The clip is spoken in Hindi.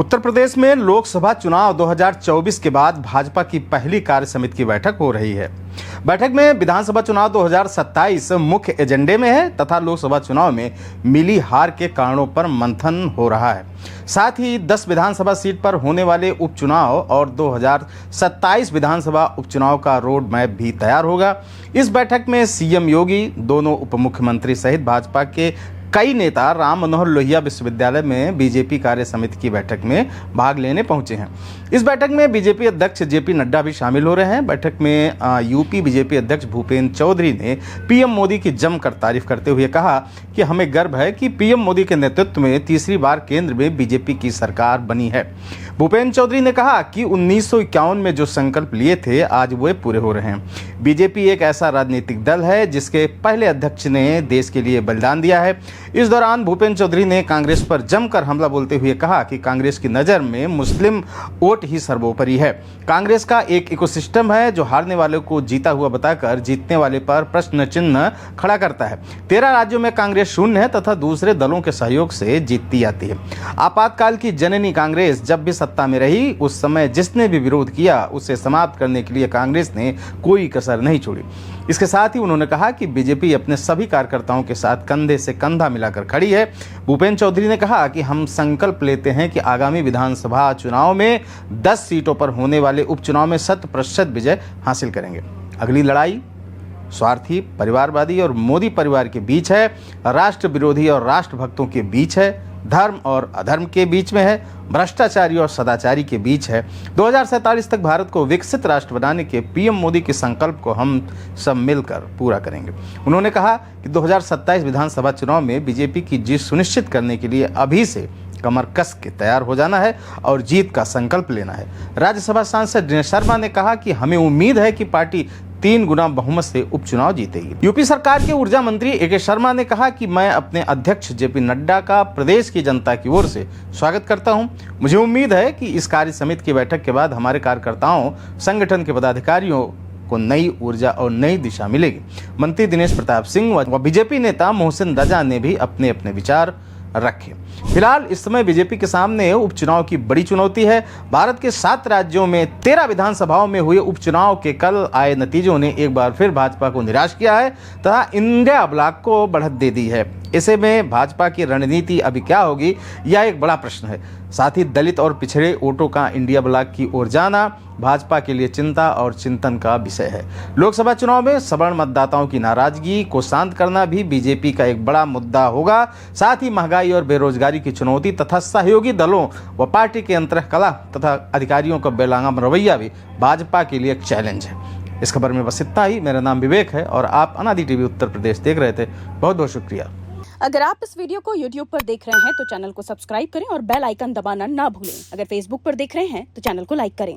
उत्तर प्रदेश में लोकसभा चुनाव 2024 के बाद भाजपा की पहली कार्य समिति की बैठक हो रही है। बैठक में विधानसभा चुनाव 2027 मुख्य एजेंडे में है तथा लोकसभा चुनाव में मिली हार के कारणों पर मंथन हो रहा है। साथ ही 10 विधानसभा सीट पर होने वाले उपचुनाव और 2027 विधानसभा उपचुनाव का रोड मैप भी तैयार होगा। इस बैठक में सीएम योगी, दोनों उप मुख्यमंत्री सहित भाजपा के कई नेता राम मनोहर लोहिया विश्वविद्यालय में बीजेपी कार्य समिति की बैठक में भाग लेने पहुंचे हैं। इस बैठक में बीजेपी अध्यक्ष जेपी नड्डा भी शामिल हो रहे हैं। बैठक में यूपी बीजेपी अध्यक्ष भूपेंद्र चौधरी ने पीएम मोदी की जमकर तारीफ करते हुए कहा कि हमें गर्व है कि पीएम मोदी के नेतृत्व में तीसरी बार केंद्र में बीजेपी की सरकार बनी है। भूपेंद्र चौधरी ने कहा कि 1951 में जो संकल्प लिए थे आज वे पूरे हो रहे हैं। बीजेपी एक ऐसा राजनीतिक दल है जिसके पहले अध्यक्ष ने देश के लिए बलिदान दिया है। इस दौरान भूपेंद्र चौधरी ने कांग्रेस पर जमकर हमला बोलते हुए कहा कि कांग्रेस की नज़र में मुस्लिम वोट ही सर्वोपरि है। कांग्रेस का एक इकोसिस्टम है जो हारने वाले को जीता हुआ बताकर जीतने वाले पर प्रश्न चिन्ह खड़ा करता है। 13 राज्यों में कांग्रेस शून्य है तथा दूसरे दलों के सहयोग से जीतती आती है। आपातकाल की जननी कांग्रेस जब भी सत्ता में रही उस समय जिसने भी विरोध किया उसे समाप्त करने के लिए कांग्रेस ने कोई कसर नहीं छोड़ी। इसके साथ ही उन्होंने कहा कि बीजेपी अपने सभी कार्यकर्ताओं के साथ कंधे से कंधा मिलाकर खड़ी है। भूपेंद्र चौधरी ने कहा कि हम संकल्प लेते हैं कि आगामी विधानसभा चुनाव में 10 सीटों पर होने वाले उपचुनाव में 100% विजय हासिल करेंगे। अगली लड़ाई स्वार्थी, परिवारवादी और मोदी परिवार के बीच है, राष्ट्र विरोधी और राष्ट्र भक्तों के बीच है, धर्म और अधर्म के बीच में है, भ्रष्टाचारी और सदाचारी के बीच है। 2047 तक भारत को विकसित राष्ट्र बनाने के पीएम मोदी के संकल्प को हम सब मिलकर पूरा करेंगे। उन्होंने कहा कि 2027 विधानसभा चुनाव में बीजेपी की जीत सुनिश्चित करने के लिए अभी से कमर कस के तैयार हो जाना है और जीत का संकल्प लेना है। राज्यसभा सांसद दिनेश शर्मा ने कहा कि हमें उम्मीद है कि पार्टी 3 गुना बहुमत से उपचुनाव जीतेगी। यूपी सरकार के ऊर्जा मंत्री ए के शर्मा ने कहा कि मैं अपने अध्यक्ष जेपी नड्डा का प्रदेश की जनता की ओर से स्वागत करता हूं। मुझे उम्मीद है कि इस कार्य समिति की बैठक के बाद हमारे कार्यकर्ताओं, संगठन के पदाधिकारियों को नई ऊर्जा और नई दिशा मिलेगी। मंत्री दिनेश प्रताप सिंह व बीजेपी नेता मोहसिन रजा ने भी अपने अपने विचार रखे। फिलहाल इस समय बीजेपी के सामने उपचुनाव की बड़ी चुनौती है। भारत के 7 राज्यों में 13 विधानसभाओं में हुए उपचुनाव के कल आए नतीजों ने एक बार फिर भाजपा को निराश किया है तथा इंडिया ब्लॉक को बढ़त दे दी है। ऐसे में भाजपा की रणनीति अभी क्या होगी, यह एक बड़ा प्रश्न है। साथ ही दलित और पिछड़े वोटों का इंडिया ब्लॉक की ओर जाना भाजपा के लिए चिंता और चिंतन का विषय है। लोकसभा चुनाव में सवर्ण मतदाताओं की नाराजगी को शांत करना भी बीजेपी का एक बड़ा मुद्दा होगा। साथ ही महंगाई और बेरोजगारी की चुनौती तथा सहयोगी दलों व पार्टी के अंतरकलह तथा अधिकारियों का बेलगाम रवैया भी भाजपा के लिए एक चैलेंज है। इस खबर में बस इतना ही। मेरा नाम विवेक है और आप अनादि टीवी उत्तर प्रदेश देख रहे थे। बहुत बहुत शुक्रिया। अगर आप इस वीडियो को YouTube पर देख रहे हैं तो चैनल को सब्सक्राइब करें और बेल आइकन दबाना ना भूलें। अगर Facebook पर देख रहे हैं तो चैनल को लाइक करें।